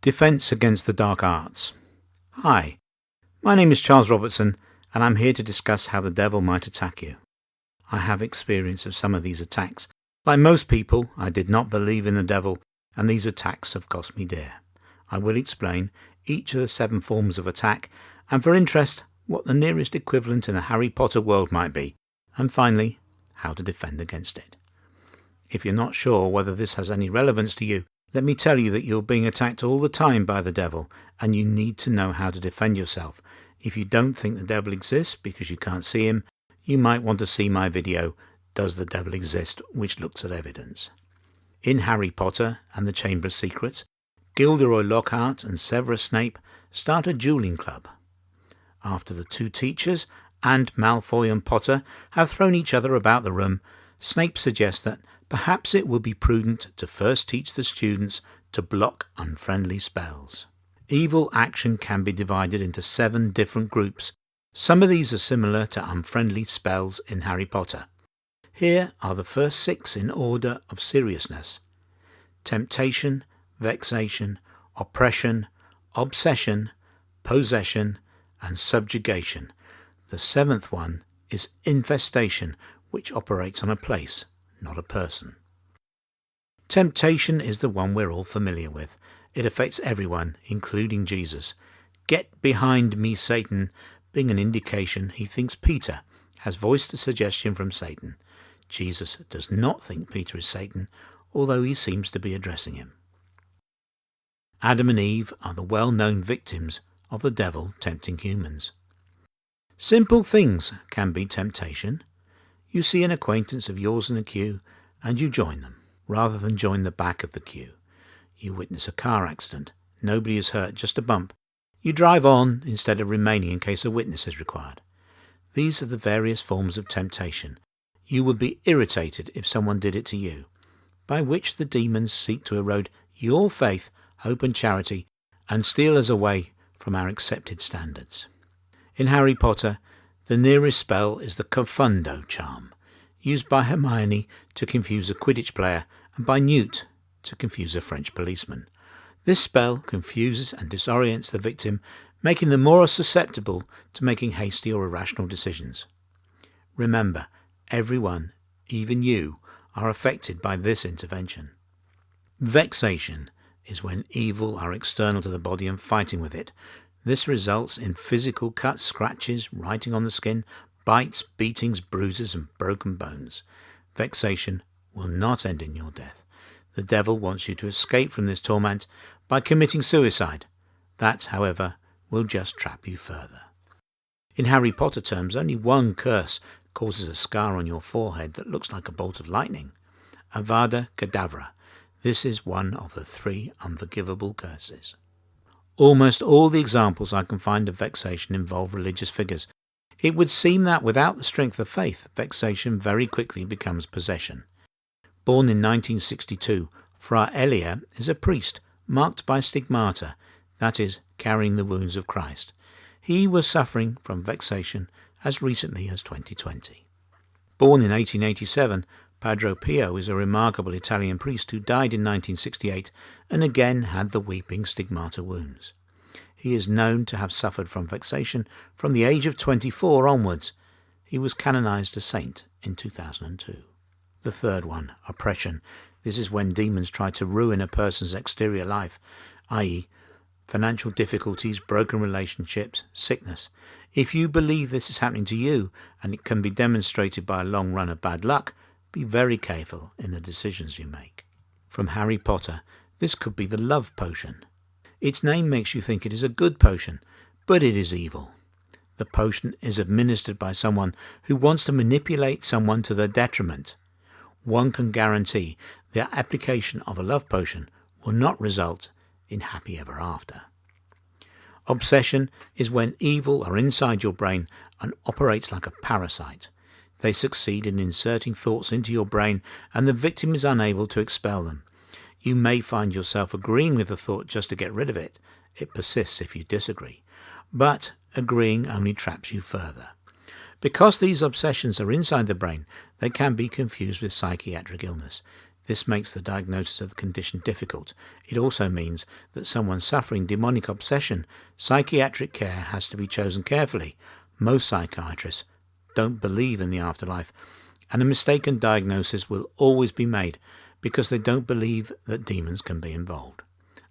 Defense against the dark arts. Hi, my name is Charles Robertson and I'm here to discuss how the devil might attack you. I have experience of some of these attacks. Like most people, I did not believe in the devil and these attacks have cost me dear. I will explain each of the 7 forms of attack and for interest, what the nearest equivalent in a Harry Potter world might be, and finally, how to defend against it. If you're not sure whether this has any relevance to you, let me tell you that you're being attacked all the time by the devil and you need to know how to defend yourself. If you don't think the devil exists because you can't see him, you might want to see my video, Does the Devil Exist?, which looks at evidence. In Harry Potter and the Chamber of Secrets, Gilderoy Lockhart and Severus Snape start a dueling club. After the 2 teachers and Malfoy and Potter have thrown each other about the room, Snape suggests that perhaps it would be prudent to first teach the students to block unfriendly spells. Evil action can be divided into 7 different groups. Some of these are similar to unfriendly spells in Harry Potter. Here are the first 6 in order of seriousness: temptation, vexation, oppression, obsession, possession, and subjugation. The 7th one is infestation, which operates on a place, not a person. Temptation is the one we're all familiar with. It affects everyone, including Jesus. Get behind me, Satan, being an indication he thinks Peter has voiced the suggestion from Satan. Jesus does not think Peter is Satan, although he seems to be addressing him. Adam and Eve are the well-known victims of the devil tempting humans. Simple things can be temptation. You see an acquaintance of yours in a queue and you join them, rather than join the back of the queue. You witness a car accident. Nobody is hurt, just a bump. You drive on instead of remaining in case a witness is required. These are the various forms of temptation. You would be irritated if someone did it to you, by which the demons seek to erode your faith, hope and charity and steal us away from our accepted standards. In Harry Potter, the nearest spell is the Confundo charm, used by Hermione to confuse a Quidditch player and by Newt to confuse a French policeman. This spell confuses and disorients the victim, making them more susceptible to making hasty or irrational decisions. Remember, everyone, even you, are affected by this intervention. Vexation is when evil are external to the body and fighting with it. This results in physical cuts, scratches, writing on the skin, bites, beatings, bruises and broken bones. Vexation will not end in your death. The devil wants you to escape from this torment by committing suicide. That, however, will just trap you further. In Harry Potter terms, only one curse causes a scar on your forehead that looks like a bolt of lightning. Avada Kedavra. This is one of the 3 unforgivable curses. Almost all the examples I can find of vexation involve religious figures. It would seem that without the strength of faith, vexation very quickly becomes possession. Born in 1962, Fra Elia is a priest marked by stigmata, that is, carrying the wounds of Christ. He was suffering from vexation as recently as 2020. Born in 1887, Padre Pio is a remarkable Italian priest who died in 1968 and again had the weeping stigmata wounds. He is known to have suffered from vexation from the age of 24 onwards. He was canonized a saint in 2002. The 3rd one, oppression. This is when demons try to ruin a person's exterior life, i.e., financial difficulties, broken relationships, sickness. If you believe this is happening to you and it can be demonstrated by a long run of bad luck, be very careful in the decisions you make. From Harry Potter, this could be the love potion. Its name makes you think it is a good potion, but it is evil. The potion is administered by someone who wants to manipulate someone to their detriment. One can guarantee the application of a love potion will not result in happy ever after. Obsession is when evil are inside your brain and operates like a parasite. They succeed in inserting thoughts into your brain and the victim is unable to expel them. You may find yourself agreeing with the thought just to get rid of it. It persists if you disagree. But agreeing only traps you further. Because these obsessions are inside the brain, they can be confused with psychiatric illness. This makes the diagnosis of the condition difficult. It also means that someone suffering demonic obsession, psychiatric care has to be chosen carefully. Most psychiatrists don't believe in the afterlife, and a mistaken diagnosis will always be made because they don't believe that demons can be involved.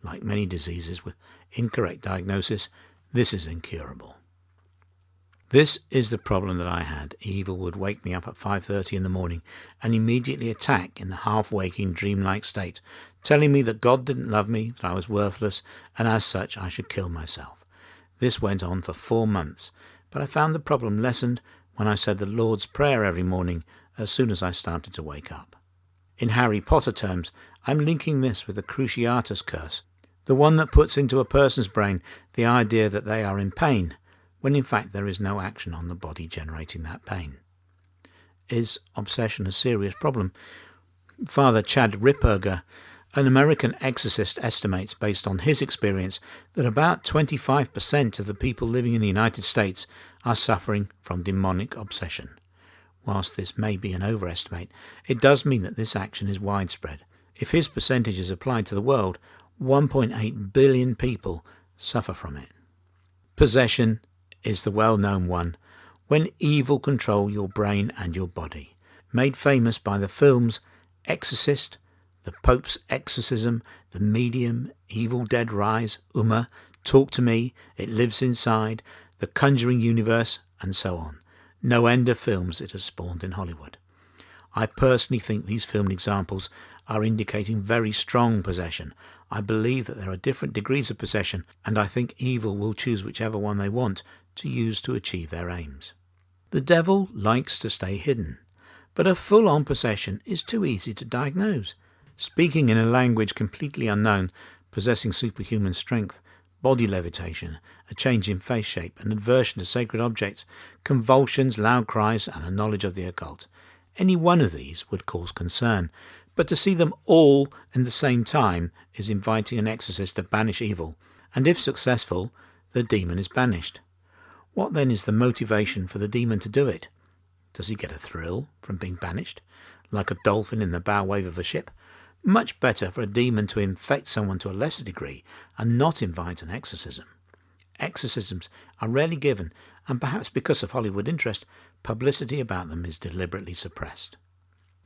Like many diseases with incorrect diagnosis, this is incurable. This is the problem that I had. Evil would wake me up at 5:30 in the morning and immediately attack in the half-waking, dreamlike state, telling me that God didn't love me, that I was worthless, and as such I should kill myself. This went on for 4 months, but I found the problem lessened when I said the Lord's Prayer every morning as soon as I started to wake up. In Harry Potter terms, I'm linking this with the Cruciatus Curse, the one that puts into a person's brain the idea that they are in pain, when in fact there is no action on the body generating that pain. Is obsession a serious problem? Father Chad Ripperger, an American exorcist, estimates, based on his experience, that about 25% of the people living in the United States are suffering from demonic obsession. Whilst this may be an overestimate, it does mean that this action is widespread. If his percentage is applied to the world, 1.8 billion people suffer from it. Possession is the well-known one, when evil control your brain and your body. Made famous by the films Exorcist, The Pope's Exorcism, The Medium, Evil Dead Rise, Uma, Talk to Me, It Lives Inside, The Conjuring Universe, and so on. No end of films it has spawned in Hollywood. I personally think these filmed examples are indicating very strong possession. I believe that there are different degrees of possession, and I think evil will choose whichever one they want to use to achieve their aims. The devil likes to stay hidden, but a full-on possession is too easy to diagnose. Speaking in a language completely unknown, possessing superhuman strength, body levitation, a change in face shape, an aversion to sacred objects, convulsions, loud cries, and a knowledge of the occult. Any one of these would cause concern, but to see them all in the same time is inviting an exorcist to banish evil, and if successful, the demon is banished. What then is the motivation for the demon to do it? Does he get a thrill from being banished, like a dolphin in the bow wave of a ship? Much better for a demon to infect someone to a lesser degree and not invite an exorcism. Exorcisms are rarely given, and perhaps because of Hollywood interest, publicity about them is deliberately suppressed.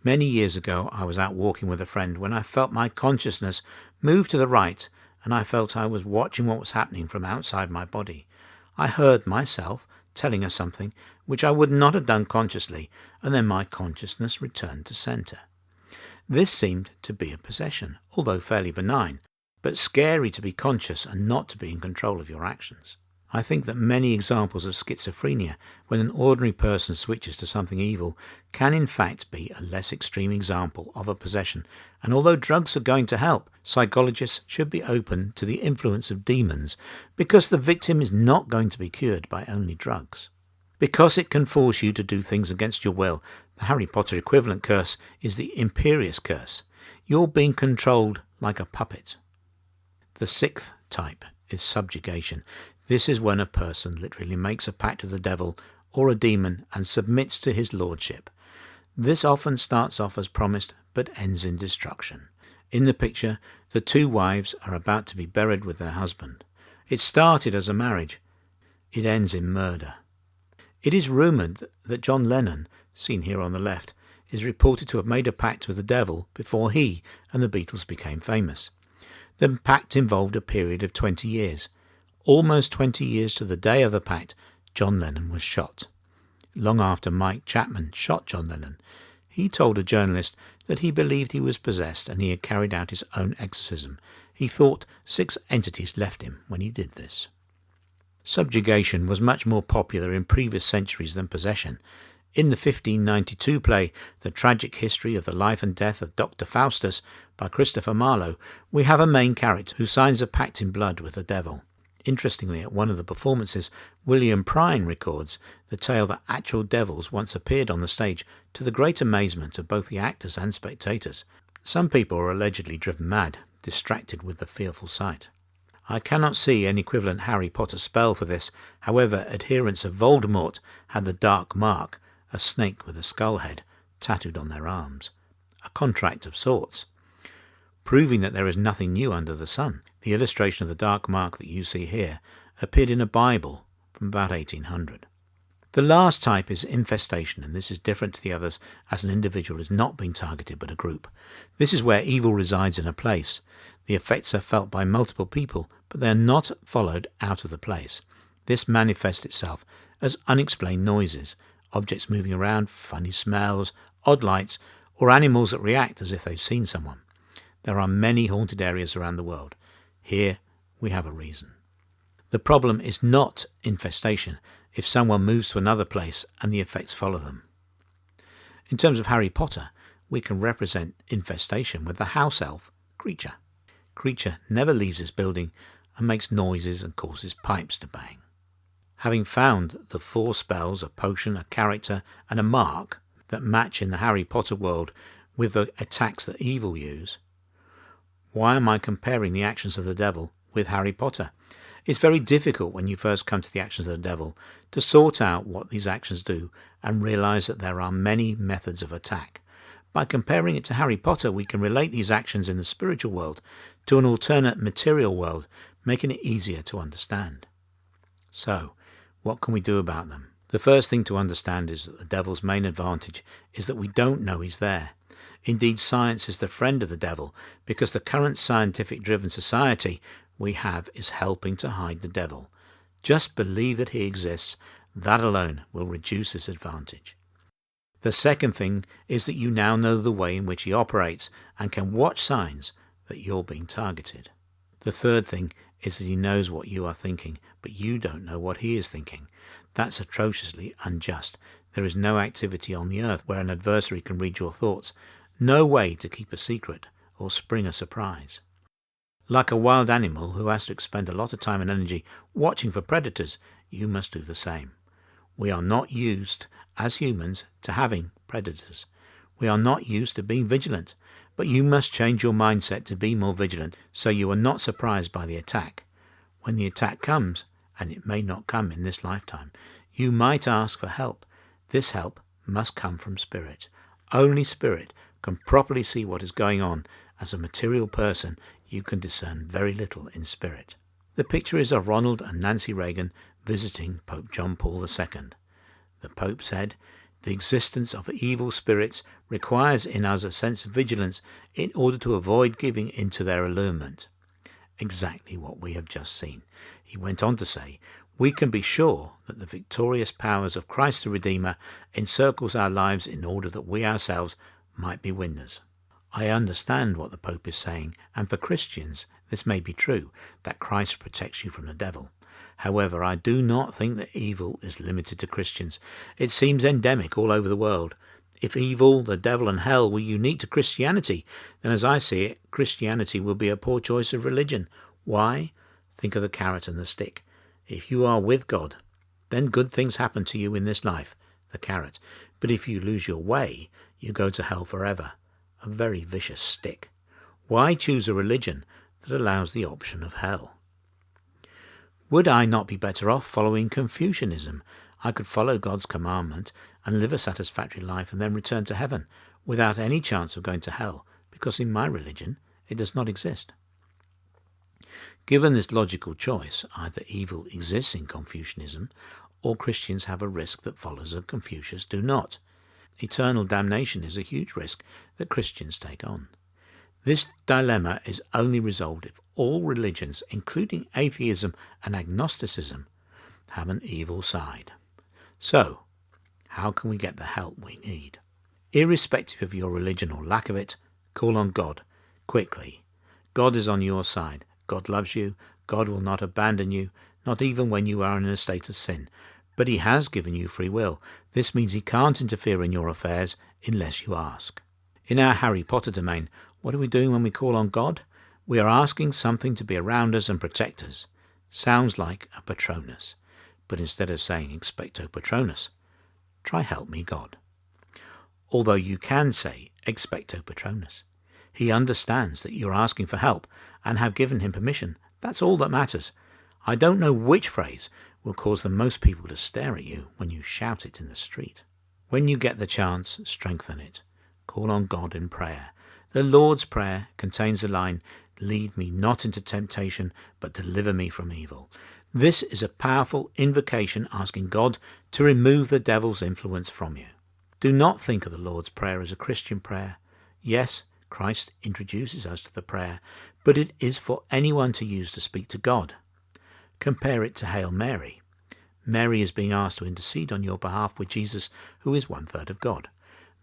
Many years ago, I was out walking with a friend when I felt my consciousness move to the right, and I felt I was watching what was happening from outside my body. I heard myself telling her something which I would not have done consciously, and then my consciousness returned to centre. This seemed to be a possession, although fairly benign, but scary to be conscious and not to be in control of your actions. I think that many examples of schizophrenia, when an ordinary person switches to something evil, can in fact be a less extreme example of a possession, and although drugs are going to help, psychologists should be open to the influence of demons, because the victim is not going to be cured by only drugs. Because it can force you to do things against your will, the Harry Potter equivalent curse is the Imperius Curse. You're being controlled like a puppet. The sixth type is subjugation. This is when a person literally makes a pact with the devil or a demon and submits to his lordship. This often starts off as promised but ends in destruction. In the picture, the two wives are about to be buried with their husband. It started as a marriage. It ends in murder. It is rumoured that John Lennon, seen here on the left, is reported to have made a pact with the devil before he and the Beatles became famous. The pact involved a period of 20 years. Almost 20 years to the day of the pact, John Lennon was shot. Long after Mike Chapman shot John Lennon, he told a journalist that he believed he was possessed and he had carried out his own exorcism. He thought 6 entities left him when he did this. Subjugation was much more popular in previous centuries than possession. In the 1592 play, The Tragic History of the Life and Death of Dr. Faustus by Christopher Marlowe, we have a main character who signs a pact in blood with the devil. Interestingly, at one of the performances, William Prine records the tale that actual devils once appeared on the stage, to the great amazement of both the actors and spectators. Some people are allegedly driven mad, distracted with the fearful sight. I cannot see an equivalent Harry Potter spell for this. However, adherents of Voldemort had the Dark Mark, a snake with a skull head, tattooed on their arms. a contract of sorts, proving that there is nothing new under the sun. The illustration of the dark mark that you see here appeared in a Bible from about 1800. The last type is infestation, and this is different to the others as an individual is not being targeted but a group. This is where evil resides in a place. The effects are felt by multiple people, but they are not followed out of the place. This manifests itself as unexplained noises, objects moving around, funny smells, odd lights, or animals that react as if they've seen someone. There are many haunted areas around the world. Here we have a reason. The problem is not infestation if someone moves to another place and the effects follow them. In terms of Harry Potter, we can represent infestation with the house elf, Kreacher. Kreacher never leaves his building and makes noises and causes pipes to bang. Having found the 4 spells, a potion, a character, and a mark that match in the Harry Potter world with the attacks that evil use, why am I comparing the actions of the devil with Harry Potter? It's very difficult when you first come to the actions of the devil to sort out what these actions do and realize that there are many methods of attack. By comparing it to Harry Potter, we can relate these actions in the spiritual world to an alternate material world, making it easier to understand. So, what can we do about them? The first thing to understand is that the devil's main advantage is that we don't know he's there. Indeed, science is the friend of the devil because the current scientific-driven society we have is helping to hide the devil. Just believe that he exists. That alone will reduce his advantage. The second thing is that you now know the way in which he operates and can watch signs that you're being targeted. The third thing is that he knows what you are thinking, but you don't know what he is thinking. That's atrociously unjust. There is no activity on the earth where an adversary can read your thoughts, no way to keep a secret or spring a surprise. Like a wild animal who has to expend a lot of time and energy watching for predators, you must do the same. We are not used, as humans, to having predators. We are not used to being vigilant, but you must change your mindset to be more vigilant so you are not surprised by the attack. When the attack comes, and it may not come in this lifetime, you might ask for help. This help must come from Spirit. Only Spirit can properly see what is going on. As a material person, you can discern very little in spirit. The picture is of Ronald and Nancy Reagan visiting Pope John Paul II. The Pope said, "The existence of evil spirits requires in us a sense of vigilance in order to avoid giving into their allurement." Exactly what we have just seen. He went on to say, "We can be sure that the victorious powers of Christ the Redeemer encircles our lives in order that we ourselves might be winners." I understand what the Pope is saying, and for Christians this may be true, that Christ protects you from the devil. However, I do not think that evil is limited to Christians. It seems endemic all over the world. If evil, the devil and hell were unique to Christianity, then as I see it, Christianity will be a poor choice of religion. Why? Think of the carrot and the stick. If you are with God, then good things happen to you in this life, the carrot. But if you lose your way, you go to hell forever. A very vicious stick. Why choose a religion that allows the option of hell? Would I not be better off following Confucianism? I could follow God's commandment and live a satisfactory life and then return to heaven without any chance of going to hell, because in my religion it does not exist. Given this logical choice, either evil exists in Confucianism or Christians have a risk that followers of Confucius do not. Eternal damnation is a huge risk that Christians take on. This dilemma is only resolved if all religions, including atheism and agnosticism, have an evil side. So, how can we get the help we need? Irrespective of your religion or lack of it, call on God, quickly. God is on your side. God loves you. God will not abandon you, not even when you are in a state of sin. But he has given you free will. This means he can't interfere in your affairs unless you ask. In our Harry Potter domain, what are we doing when we call on God? We are asking something to be around us and protect us. Sounds like a Patronus. But instead of saying Expecto Patronus, try Help Me God. Although you can say Expecto Patronus. He understands that you're asking for help and have given him permission. That's all that matters. I don't know which phrase will cause the most people to stare at you when you shout it in the street. When you get the chance, strengthen it. call on God in prayer. The Lord's Prayer contains the line, "Lead me not into temptation, but deliver me from evil." This is a powerful invocation asking God to remove the devil's influence from you. Do not think of the Lord's Prayer as a Christian prayer. Yes, Christ introduces us to the prayer, but it is for anyone to use to speak to God. Compare it to Hail Mary. Mary is being asked to intercede on your behalf with Jesus, who is 1/3 of God.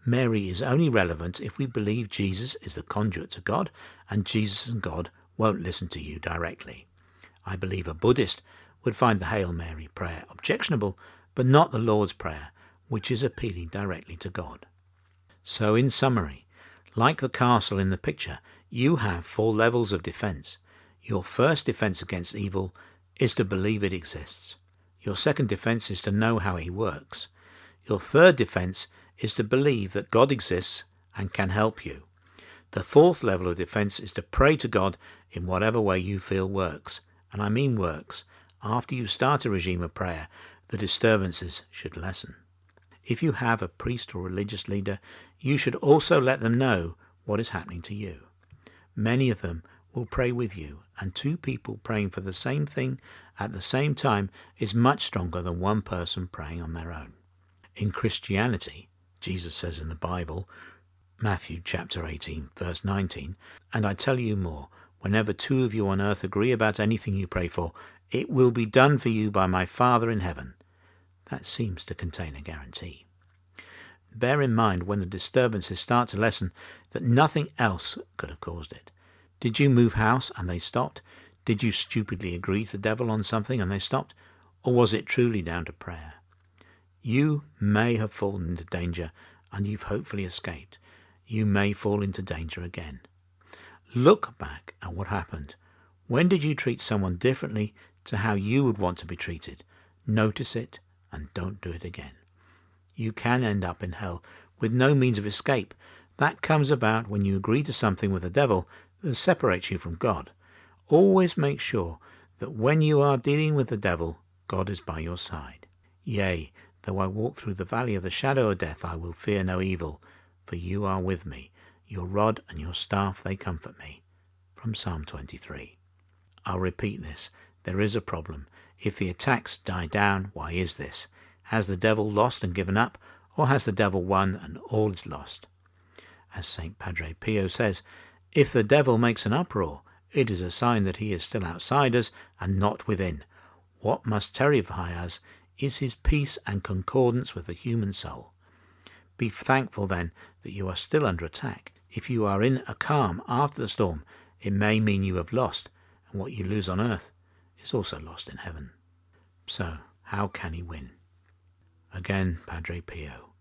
Mary is only relevant if we believe Jesus is the conduit to God, and Jesus and God won't listen to you directly. I believe a Buddhist would find the Hail Mary prayer objectionable, but not the Lord's Prayer, which is appealing directly to God. So in summary, like the castle in the picture, you have 4 levels of defense. Your first defense against evil is to believe it exists. Your second defense is to know how he works. Your third defense is to believe that God exists and can help you. The 4th level of defense is to pray to God in whatever way you feel works. And I mean works. After you start a regime of prayer, the disturbances should lessen. If you have a priest or religious leader, you should also let them know what is happening to you. Many of them will pray with you, and 2 people praying for the same thing at the same time is much stronger than 1 person praying on their own. In Christianity, Jesus says in the Bible, Matthew chapter 18, verse 19, "And I tell you more, whenever 2 of you on earth agree about anything you pray for, it will be done for you by my Father in heaven." That seems to contain a guarantee. Bear in mind when the disturbances start to lessen that nothing else could have caused it. Did you move house and they stopped? Did you stupidly agree to the devil on something and they stopped? Or was it truly down to prayer? You may have fallen into danger and you've hopefully escaped. You may fall into danger again. Look back at what happened. When did you treat someone differently to how you would want to be treated? Notice it and don't do it again. You can end up in hell with no means of escape. That comes about when you agree to something with the devil that separates you from God. Always make sure that when you are dealing with the devil, God is by your side. "Yea, though I walk through the valley of the shadow of death, I will fear no evil, for you are with me. Your rod and your staff, they comfort me." From Psalm 23. I'll repeat this. There is a problem. If the attacks die down, why is this? Has the devil lost and given up, or has the devil won and all is lost? As St. Padre Pio says, if the devil makes an uproar, it is a sign that he is still outside us and not within. What must terrify us is his peace and concordance with the human soul. Be thankful then that you are still under attack. If you are in a calm after the storm, it may mean you have lost, and what you lose on earth is also lost in heaven. So, how can he win? Again, Padre Pio.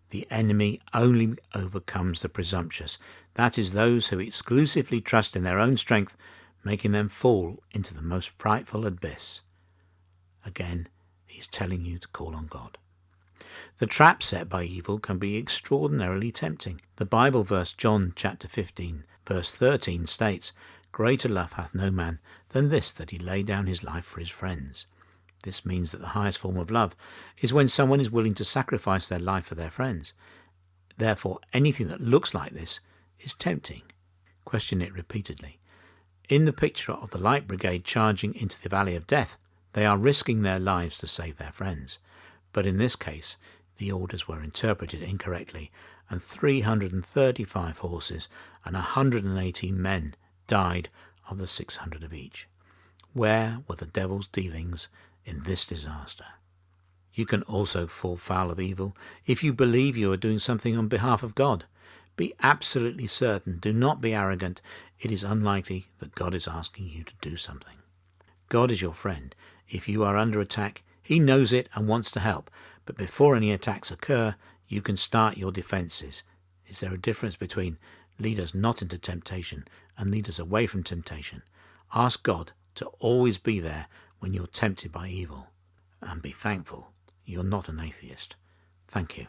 The enemy only overcomes the presumptuous. That is, those who exclusively trust in their own strength, making them fall into the most frightful abyss. Again, he's telling you to call on God. The trap set by evil can be extraordinarily tempting. The Bible verse John chapter 15, verse 13 states, "Greater love hath no man than this, that he lay down his life for his friends." This means that the highest form of love is when someone is willing to sacrifice their life for their friends. Therefore, anything that looks like this is tempting. Question it repeatedly. In the picture of the Light Brigade charging into the Valley of Death, they are risking their lives to save their friends. But in this case, the orders were interpreted incorrectly, and 335 horses and 118 men died of the 600 of each. Where were the devil's dealings in this disaster? You can also fall foul of evil if you believe you are doing something on behalf of God. Be absolutely certain, do not be arrogant. It is unlikely that God is asking you to do something. God is your friend. If you are under attack, he knows it and wants to help. But before any attacks occur, you can start your defenses. Is there a difference between lead us not into temptation and lead us away from temptation? Ask God to always be there when you're tempted by evil. And be thankful you're not an atheist. Thank you.